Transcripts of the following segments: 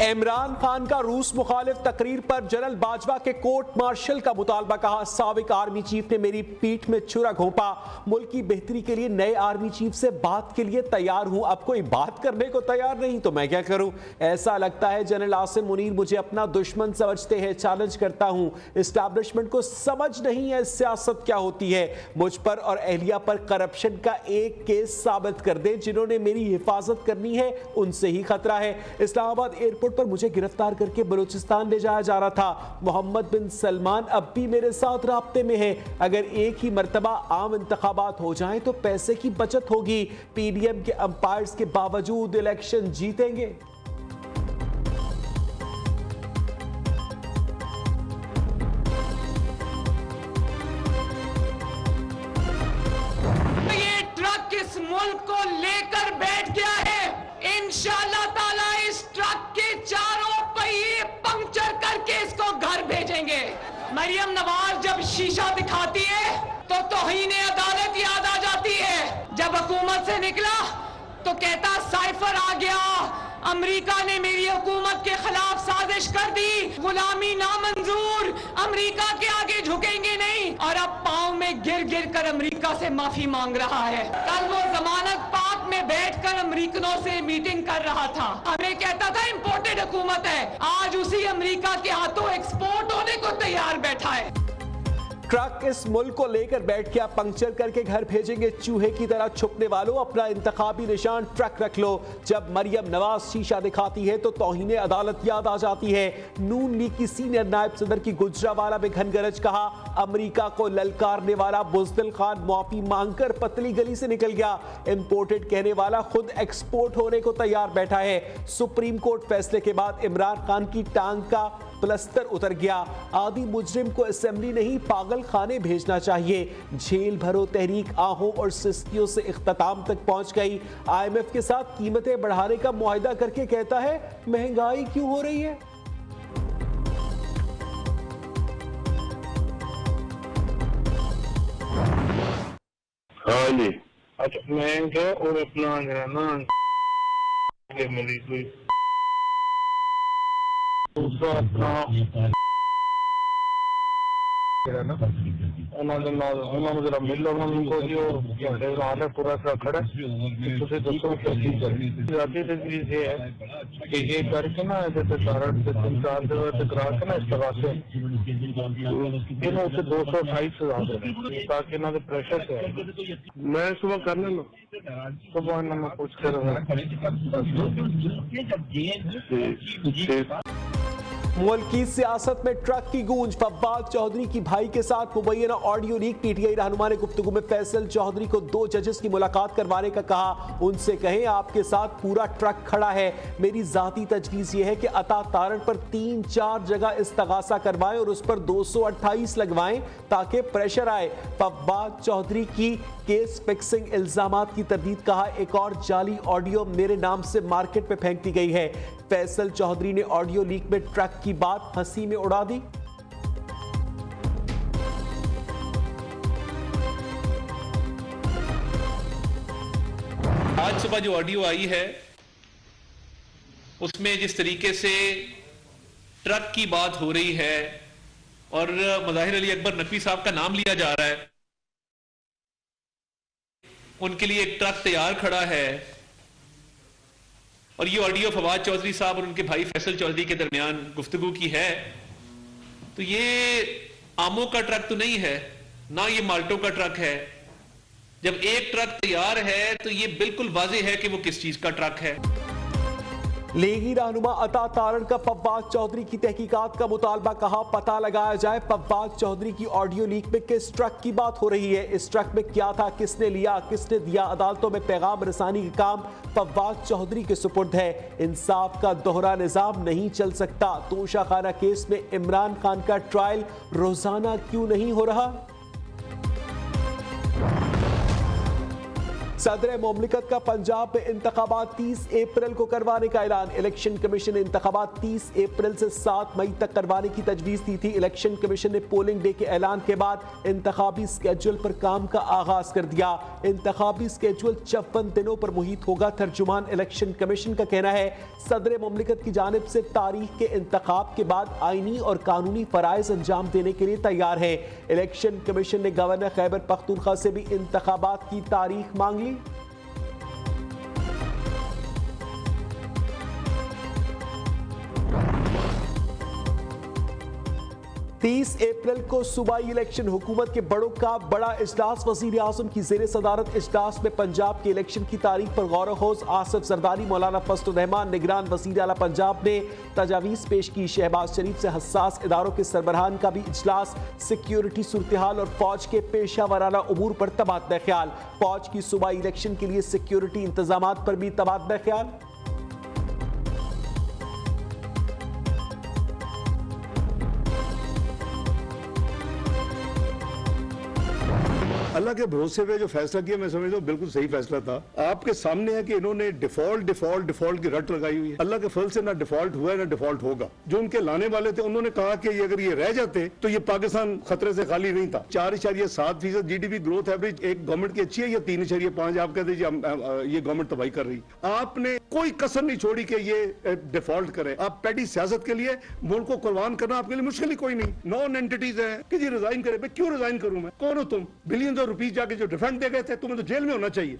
इमरान खान का रूस मुखालिफ तकरीर पर जनरल बाजवा के कोर्ट मार्शल का मुतालबा। कहा, साबिक आर्मी चीफ ने मेरी पीठ में छुरा घोंपा। मुल्क की बेहतरी के लिए नए आर्मी चीफ से बात के लिए तैयार हूं। अब कोई बात करने को तैयार नहीं तो मैं क्या करूं? ऐसा लगता है जनरल आसिम मुनीर मुझे अपना दुश्मन समझते हैं। चैलेंज करता हूं, इस्टेब्लिशमेंट को समझ नहीं है सियासत क्या होती है। मुझ पर और एहलिया पर करप्शन का एक केस साबित कर दे। जिन्होंने मेरी हिफाजत करनी है उनसे ही खतरा है। इस्लामाबाद एयरपोर्ट पर मुझे गिरफ्तार करके बलूचिस्तान ले जाया जा रहा था। मोहम्मद बिन सलमान अब भी मेरे साथ राब्ते में है। अगर एक ही मर्तबा आम इंतखाबात हो जाएं तो पैसे की बचत होगी। पीडीएम के अंपायर्स के बावजूद इलेक्शन जीतेंगे। ये ट्रक इस मुल्क को लेकर बैठ गया है। इंशाअल्लाह ताला इस ट्रक के चारों पहिए पंक्चर करके इसको घर भेजेंगे। मरियम नवाज जब शीशा दिखाती है तो तौहीन अदालत याद आ जाती है। जब हुकूमत से निकला तो कहता साइफर आ गया, अमेरिका ने मेरी हुकूमत के खिलाफ साजिश कर दी, गुलामी नामंजूर, अमेरिका के आगे झुकेंगे नहीं। और अब पांव में गिर गिर कर अमेरिका से माफी मांग रहा है। कल वो जमानत पाक में बैठकर अमेरिकनों से मीटिंग कर रहा था। हमें कहता था इंपोर्टेड हुकूमत है, आज उसी अमेरिका के हाथों एक्सपोर्ट होने को तैयार बैठा है। ट्रक इस मुल्क को लेकर बैठ के आप पंक्चर करके घर भेजेंगे। चूहे की तरह छुपने वालों, अपना इंतखाबी निशान ट्रक रख लो। जब मरियम नवाज शीशा दिखाती है तो तौहीन अदालत याद आ जाती है। नून लीग की सीनियर नायब सदर की गुजरावाला में घनगरज। कहा, अमेरिका को ललकारने वाला बुज़दिल खान मुआफी मांगकर पतली गली से निकल गया। इंपोर्टेड कहने वाला खुद एक्सपोर्ट होने को तैयार बैठा है। सुप्रीम कोर्ट फैसले के बाद इमरान खान की टांग का प्लस्तर उतर गया। आदि मुजरिम को असेंबली नहीं पागल खाने भेजना चाहिए। झेल भरो तहरीक आहों और सिस्कियों से इख्तिताम तक पहुंच गई। IMF के साथ कीमतें बढ़ाने का मुआहिदा करके कहता है महंगाई क्यों हो रही है। हाँ जी, अच्छा मैं क्या और अपना ना मेरी कोई दूसरा अपना उन्होंने जरा मिल लो उनको जी और हाल है पूरा सा खड़ा तुझे दोस्तों जाती तजवीज़ ये है कि ये करके ना जैसे कारण से 3-4 जगह से करा के ना इस्तेमाल से इन्होंने उसे 228,000 ताकि ना प्रेशर से मैं सुबह करने लो सुबह इन्होंने पूछ कर मुल्क की सियासत में ट्रक की गूंज। फव्वाद चौधरी की भाई के साथ मुबैना ऑडियो लीक। पीटीआई रहनुमा ने गुफ्तगू में फैसल चौधरी को 2 जजेस की मुलाकात करवाने का कहा। उनसे कहें आपके साथ पूरा ट्रक खड़ा है। मेरी जाती तजवीज़ यह है कि अता तारण पर 3-4 जगह इस्तगासा करवाएं और उस पर 228 लगवाएं ताकि प्रेशर आए। फव्वाद चौधरी की केस फिक्सिंग इल्जामात की तरदीद। कहा, एक और जाली ऑडियो मेरे नाम से मार्केट में फेंक दी गई है। फैसल चौधरी ने ऑडियो लीक में ट्रक की बात हंसी में उड़ा दी। आज सुबह जो ऑडियो आई है उसमें जिस तरीके से ट्रक की बात हो रही है और मुज़ाहिर अली अकबर नकवी साहब का नाम लिया जा रहा है, उनके लिए एक ट्रक तैयार खड़ा है और ये ऑडियो फवाद चौधरी साहब और उनके भाई फैसल चौधरी के दरमियान गुफ्तगू की है, तो ये आमों का ट्रक तो नहीं है ना ये माल्टों का ट्रक है। जब एक ट्रक तैयार है तो ये बिल्कुल वाज़ेह है कि वो किस चीज का ट्रक है। लीगी रहनुमा अता तारण का फव्वाद चौधरी की तहकीकात का मुतालबा। कहा, पता लगाया जाए फव्वाद चौधरी की ऑडियो लीक में किस ट्रक की बात हो रही है। इस ट्रक में क्या था, किसने लिया, किसने दिया। अदालतों में पैगाम रसानी का काम फव्वाद चौधरी के सुपुर्द है। इंसाफ का दोहरा निजाम नहीं चल सकता। तोशाखाना केस में इमरान खान का ट्रायल रोजाना क्यों नहीं हो रहा। सदर मुमलिकत का पंजाब में इंतखाबात 30 अप्रैल को करवाने का ऐलान। इलेक्शन कमीशन ने इंतखाबात 30 अप्रैल से 7 मई तक करवाने की तजवीज़ दी थी। इलेक्शन कमीशन ने पोलिंग डे के ऐलान के बाद इंतखाबी स्केड्यूल पर काम का आगाज कर दिया। इंतखाबी स्केड्यूल 54 दिनों पर मुहित होगा। तर्जुमान इलेक्शन कमीशन का कहना है सदर मुमलिकत की जानिब से तारीख के इंतखाब के बाद आईनी और कानूनी फराइज अंजाम देने के लिए तैयार है। इलेक्शन कमीशन ने गवर्नर खैबर पख्तूनख्वा से भी इंतखाबात की तारीख मांग ली। 30 अप्रैल को सूबाई इलेक्शन हुकूमत के बड़ों का बड़ा इजलास। वजीर आजम की जेर सदारत इजलास में पंजाब के इलेक्शन की तारीख पर गौर होज आसिफ जरदारी, मौलाना फजल रहमान, निगरान वजीर आला पंजाब ने तजावीज़ पेश की। शहबाज शरीफ से हसास इदारों के सरबराहान का भी इजलास। सिक्योरिटी सूरत हाल और फौज के पेशा वाराना उमूर पर तबादला ख्याल। फौज की सूबाई इलेक्शन के लिए सिक्योरिटी इंतजाम पर भी तबादला ख्याल। अल्लाह के भरोसे पे जो फैसला किया मैं समझता हूँ बिल्कुल सही फैसला था। आपके सामने है कि इन्होंने डिफॉल्ट की रट लगाई हुई है। अल्लाह के फल से ना डिफॉल्ट हुआ है ना डिफॉल्ट होगा। जो उनके लाने वाले थे उन्होंने कहा कि अगर ये रह जाते तो ये पाकिस्तान खतरे से खाली नहीं था। 4.7% GDP ग्रोथ एवरेज एक गवर्नमेंट की अच्छी है या 3.5 आप कहते ये गवर्नमेंट तबाही कर रही। आपने कोई कसर नहीं छोड़ी कि ये डिफॉल्ट करे। आप पैडी सियासत के लिए मुल्क को कुर्बान करना आपके लिए मुश्किल ही कोई नहीं। नॉन एंटिटीज है कि जी रिजाइन करे। भाई क्यों रिजाइन करूं मैं? कौन हो तुम? बिलियन रुपीस जाके जो डिफेंड दे गए थे, तुम्हें तो जेल में होना चाहिए।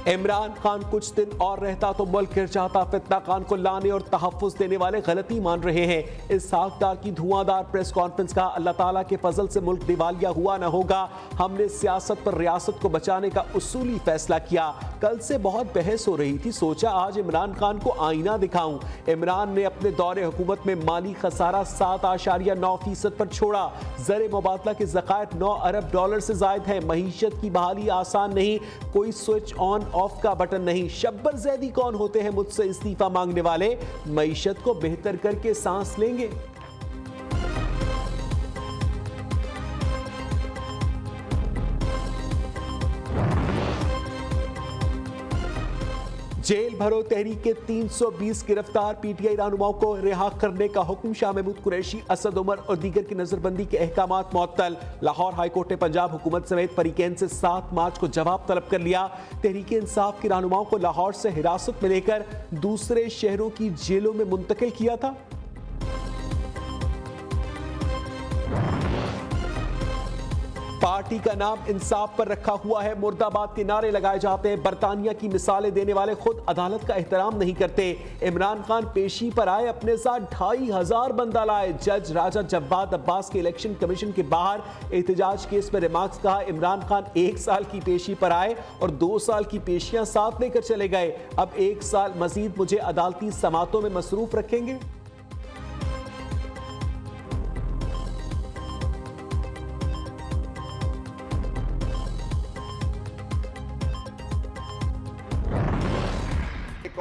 इमरान खान कुछ दिन और रहता तो मुल्क गिर जाता। फितना खान को लाने और तहफ्फुज़ देने वाले गलती मान रहे हैं। इसहाक डार की धुआंधार प्रेस कॉन्फ्रेंस का अल्लाह ताला के फजल से मुल्क दिवालिया हुआ ना होगा। हमने सियासत पर रियासत को बचाने का उसूली फैसला किया। कल से बहुत बहस हो रही थी, सोचा आज इमरान खान को आईना दिखाऊं। इमरान ने अपने दौरे हुकूमत में माली खसारा 7.9% पर छोड़ा। ज़र मुबादला के ज़खायर $9 अरब से जायद है। मईशत की बहाली आसान नहीं, कोई स्विच ऑन ऑफ का बटन नहीं। शब्बर जैदी कौन होते हैं मुझसे इस्तीफा मांगने वाले? मईशत को बेहतर करके सांस लेंगे। जेल भरो तहरीक के 320 गिरफ्तार PTI रहनुमाओं को रिहा करने का हुक्म। शाह महमूद कुरैशी, असद उमर और दीगर की नजरबंदी के अहकामात मुअत्तल। लाहौर हाईकोर्ट ने पंजाब हुकूमत समेत फरीकैन से 7 मार्च को जवाब तलब कर लिया। तहरीक इंसाफ के रहनुमाओं को लाहौर से हिरासत में लेकर दूसरे शहरों की जेलों में मुंतकिल किया था। पार्टी का नाम इंसाफ पर रखा हुआ है। मुर्दाबाद के नारे लगाए जाते हैं। बरतानिया की मिसालें देने वाले खुद अदालत का एहतराम नहीं करते। इमरान खान पेशी पर आए, अपने साथ 2500 बंदा लाए। जज राजा जब्बाद अब्बास के इलेक्शन कमीशन के बाहर एहतजाज केस में रिमार्क्स कहा। इमरान खान 1 साल की पेशी पर आए और 2 साल की पेशियां साथ लेकर चले गए। अब 1 साल मजीद मुझे अदालती समातों में मसरूफ रखेंगे।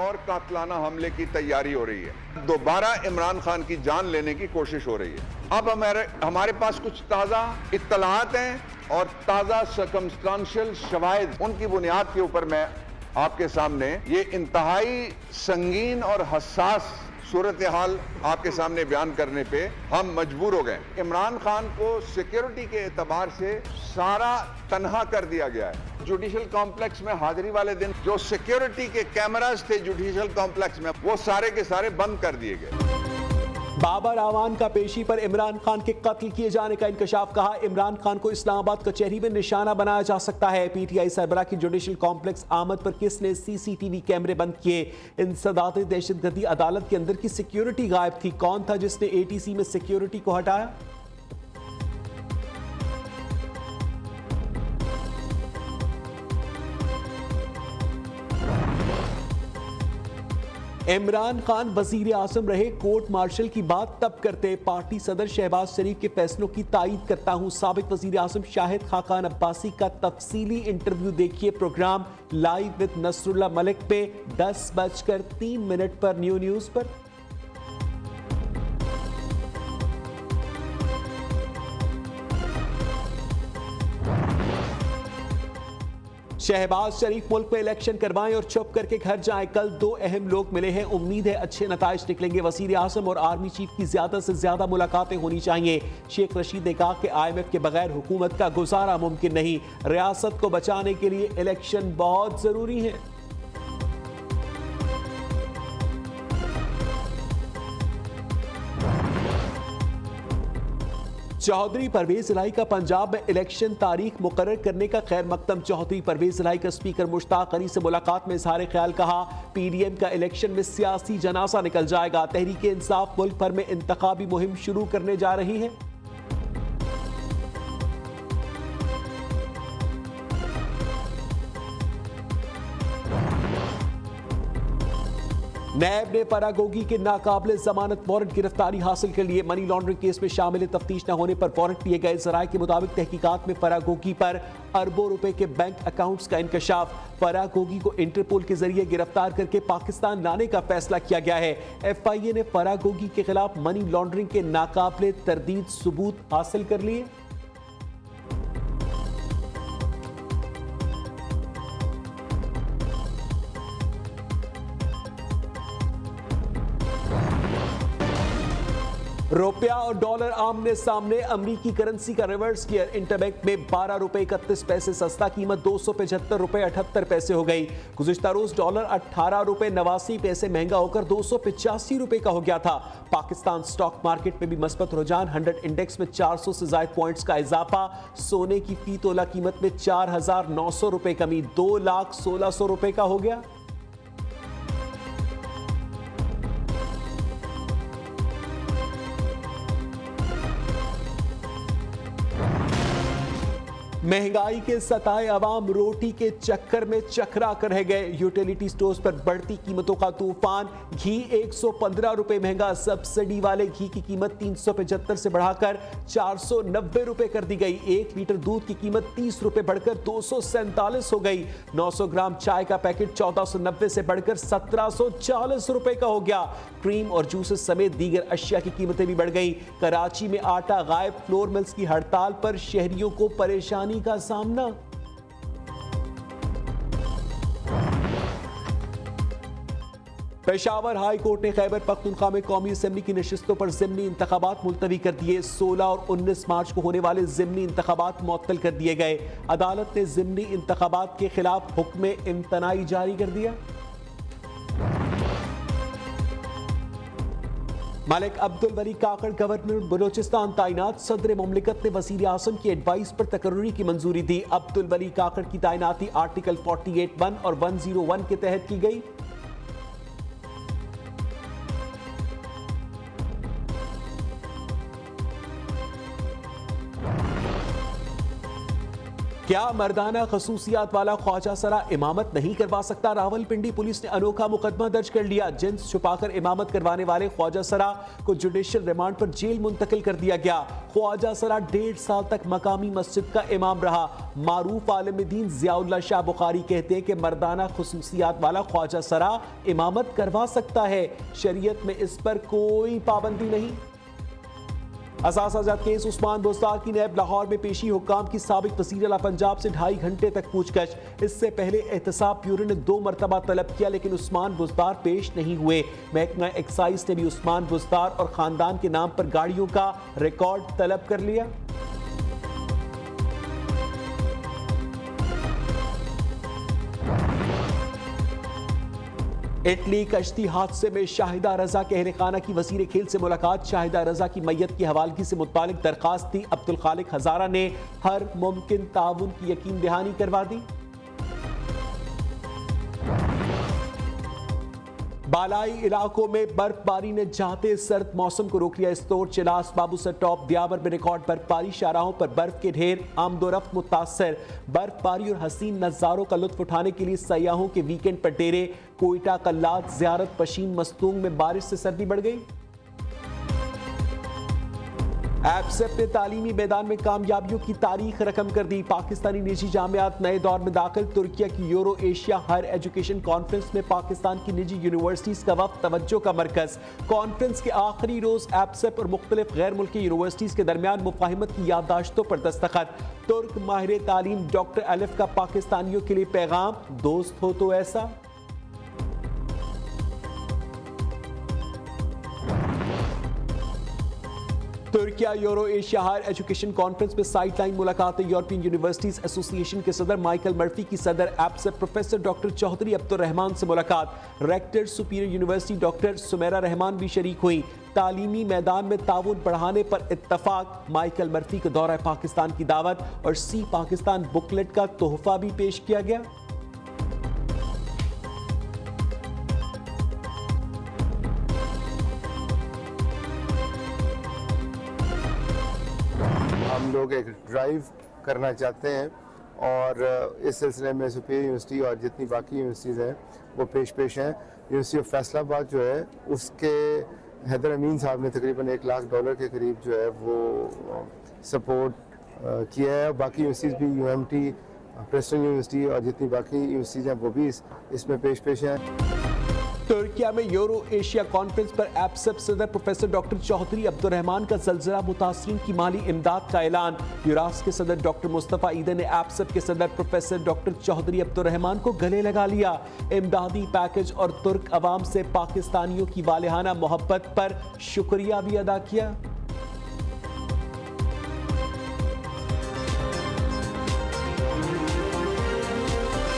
और कातलाना हमले की तैयारी हो रही है। दोबारा इमरान खान की जान लेने की कोशिश हो रही है। अब हमारे पास कुछ ताज़ा इत्तलात हैं और ताज़ा सर्कमस्टांशियल शवाहिद, उनकी बुनियाद के ऊपर मैं आपके सामने ये इंतहाई संगीन और हसास सूरत हाल आपके सामने बयान करने पे हम मजबूर हो गए। इमरान खान को सिक्योरिटी के एतबार से सारा तनहा कर दिया गया है। जुडिशल कॉम्प्लेक्स में हाजिरी वाले दिन जो सिक्योरिटी के कैमरास थे जुडिशल कॉम्प्लेक्स में, वो सारे के सारे बंद कर दिए गए। बाबर आवान का पेशी पर इमरान खान के कत्ल किए जाने का इंकशाफ। कहा इमरान खान को इस्लामाबाद कचहरी में निशाना बनाया जा सकता है। PTI सरबराह की जुडिशल कॉम्प्लेक्स आमद पर किसने CCTV कैमरे बंद किए? इंसदाद दहशतगर्दी अदालत के अंदर की सिक्योरिटी गायब थी। कौन था जिसने ATC में सिक्योरिटी को हटाया? इमरान खान वजीर आजम रहे, कोर्ट मार्शल की बात तब करते। पार्टी सदर शहबाज शरीफ के फैसलों की तायीद करता हूं। साबिक वजीर आजम शाहिद खाकान अब्बासी का तफसीली इंटरव्यू देखिए program live with Nasrullah Malik पे 10:03 पर न्यूज़ पर। शहबाज शरीफ मुल्क में इलेक्शन करवाएं और चुप करके घर जाएं। कल 2 अहम लोग मिले हैं, उम्मीद है अच्छे नताइज निकलेंगे। वजीर आजम और आर्मी चीफ की ज्यादा से ज्यादा मुलाकातें होनी चाहिए। शेख रशीद ने कहा कि IMF के बगैर हुकूमत का गुजारा मुमकिन नहीं। रियासत को बचाने के लिए इलेक्शन बहुत जरूरी है। चौधरी परवेज इलाही का पंजाब में इलेक्शन तारीख मुकर्रर करने का खैर मकदम। चौधरी परवेज इलाही का स्पीकर मुश्ताक अली से मुलाकात में इजहार ख्याल कहा, PDM का इलेक्शन में सियासी जनासा निकल जाएगा। तहरीक इंसाफ मुल्क भर में इंतखाबी मुहिम शुरू करने जा रही है। नैब ने फरागोगी के नाकाबिले जमानत वारंट गिरफ्तारी हासिल कर लिए। मनी लॉन्ड्रिंग केस में शामिल तफ्तीश न होने पर वारंट लिए गए। जराये के मुताबिक तहकीकात में फरागोगी पर अरबों रुपए के बैंक अकाउंट्स का इंकशाफ। फरागोगी को इंटरपोल के जरिए गिरफ्तार करके पाकिस्तान लाने का फैसला किया गया है। FIA ने फरागोगी के खिलाफ मनी लॉन्ड्रिंग के नाकाबिले तरदीद सबूत हासिल कर लिए। रुपया और डॉलर आमने सामने, अमरीकी करेंसी का रिवर्स गियर। इंटरबैंक में 12 रुपए 31 पैसे सस्ता, कीमत 275 रुपए 78 पैसे हो गई। गुज़िश्ता रोज डॉलर 18 रुपए 89 पैसे महंगा होकर 285 रुपए का हो गया था। पाकिस्तान स्टॉक मार्केट में भी मस्बत रुझान, 100 इंडेक्स में 400 से ज्यादा पॉइंट्स का इजाफा। सोने की फी तोला कीमत में 4,900 रुपए कमी, 2,16,000 रुपए का हो गया। महंगाई के सताए अवाम रोटी के चक्कर में चकरा कर रह गए। यूटिलिटी स्टोर्स पर बढ़ती कीमतों का तूफान। घी 115 रुपए महंगा, सब्सिडी वाले घी की कीमत 375 से बढ़ाकर 490 रुपए कर दी गई। 1 लीटर दूध की कीमत 30 रुपए बढ़कर 247 हो गई। 900 ग्राम चाय का पैकेट 1490 से बढ़कर 1740 रुपए का हो गया। क्रीम और जूसेस समेत दीगर अशिया की कीमतें भी बढ़ गई। कराची में आटा गायब, फ्लोर मिल्स की हड़ताल पर शहरियों को परेशानी का सामना। पेशावर हाई कोर्ट ने खैबर पख्तूनख्वा में कौमी असेंबली की नशिस्तों पर ज़िमनी इंतखाबात मुलतवी कर दिए। 16 और 19 मार्च को होने वाले ज़िमनी इंतखाबात मुअत्तल कर दिए गए। अदालत ने ज़िमनी इंतखाबात के खिलाफ हुक्म इम्तनाई जारी कर दिया। मलिक अब्दुल वली काकड़ गवर्नर बलोचिस्तान तैनात। सदर मुमलिकत ने वजीर आजम की एडवाइस पर तकर्री की मंजूरी दी। अब्दुल वली काकड़ की तैनाती आर्टिकल 48(1) और 101 के तहत की गई। क्या मर्दाना खसूसियात वाला ख्वाजा सरा इमामत नहीं करवा सकता? रावलपिंडी पुलिस ने अनोखा मुकदमा दर्ज कर लिया। जिन्स छुपाकर इमामत करवाने वाले ख्वाजा सरा को जुडिशियल रिमांड पर जेल मुंतकिल कर दिया गया। ख्वाजा सरा 1.5 साल तक मकामी मस्जिद का इमाम रहा। मारूफ आलिम दीन ज़ियाउल्लाह शाह बुखारी कहते हैं कि मर्दाना खसूसियात वाला ख्वाजा सरा इमामत करवा सकता है। शरीयत में इस पर कोई पाबंदी नहीं। असासाजात केस उस्मान बुज़दार की नैब लाहौर में पेशी। हुक्काम की साबिक वज़ीर आला पंजाब से 2.5 घंटे तक पूछताछ। इससे पहले एहतसाब ब्यूरो ने 2 मरतबा तलब किया लेकिन उस्मान बुज़दार पेश नहीं हुए। महकमा एक्साइज ने भी उस्मान बुज़दार और खानदान के नाम पर गाड़ियों का रिकॉर्ड तलब कर लिया। इटली कश्ती हादसे में शाहिदा रजा के अहले खाना की वज़ीर खेल से मुलाकात। शाहिदा रजा की मैयत की हवालगी से मुतालिक दरखास्त थी। अब्दुल खालिक हजारा ने हर मुमकिन ताउन की यकीन दहानी करवा दी। बालाई इलाकों में बर्फबारी ने जाते सर्द मौसम को रोक लिया। इस्तोर, चिलास, बाबूसर टॉप, दियावर में रिकॉर्ड बर्फबारी। शाहराहों पर बर्फ के ढेर, आमदोरफ्त मुतासर। बर्फबारी और हसीन नज़ारों का लुत्फ उठाने के लिए सयाहों के वीकेंड पर डेरे। कोयटा, कल्लात, ज़ियारत, पशीन, मस्तूंग में बारिश से सर्दी बढ़ गई। एपसेप ने तालीमी मैदान में कामयाबियों की तारीख रकम कर दी। पाकिस्तानी निजी जामियात नए दौर में दाखिल। तुर्किया की Euro Asia higher education conference में पाकिस्तान की निजी यूनिवर्सिटीज का वक्त तवज्जो का मरकज। कॉन्फ्रेंस के आखिरी रोज एपसेप और मुख्तलिफ गैर मुल्की यूनिवर्सिटीज के दरमियान मुफाहिमत की याददाश्तों पर दस्तखत। तुर्क माहिर तालीम डॉक्टर अलिफ का पाकिस्तानियों के लिए पैगाम, दोस्त हो तो ऐसा। Turkiye Euro Asia higher education conference में साइडलाइन मुलाकातें। यूरोपियन यूनिवर्सिटीज एसोसिएशन के सदर माइकल मर्फी की सदर एपसेप प्रोफेसर डॉक्टर चौधरी अब्दुर्रहमान से मुलाकात। Rector superior university doctor Sumera Rehman भी शरीक हुई। तालीमी मैदान में ताउन बढ़ाने पर इत्तफाक। माइकल मर्फी को दौरा पाकिस्तान की दावत और सी पाकिस्तान बुकलेट का तोहफा भी पेश किया गया। हम लोग एक ड्राइव करना चाहते हैं और इस सिलसिले में सुपीरियर यूनिवर्सिटी और जितनी बाकी यूनिवर्सिटीज़ हैं वो पेश हैं। यूनिवर्सिटी ऑफ फैसलाबाद जो है उसके हैदर अमीन साहब ने तकरीबन $1 लाख के करीब जो है वो सपोर्ट किया है। बाकी यूनिवर्सिटीज़ भी UMT, प्रेस्टन यूनिवर्सिटी और जितनी बाकी यूनिवर्सिटीज़ हैं वो भी इसमें पेश हैं। तुर्किया में यूरो एशिया कॉन्फ्रेंस पर एपसेप सदर प्रोफेसर डॉक्टर चौधरी अब्दुर्रहमान का जलजला मुतासरीन की माली इमदाद का ऐलान। यूरास के सदर डॉक्टर मुस्तफा ईदे ने एपसेप के सदर प्रोफेसर डॉक्टर चौधरी अब्दुर्रहमान को गले लगा लिया। इमदादी पैकेज और तुर्क अवाम से पाकिस्तानियों की वालिहाना मोहब्बत पर शुक्रिया भी अदा किया।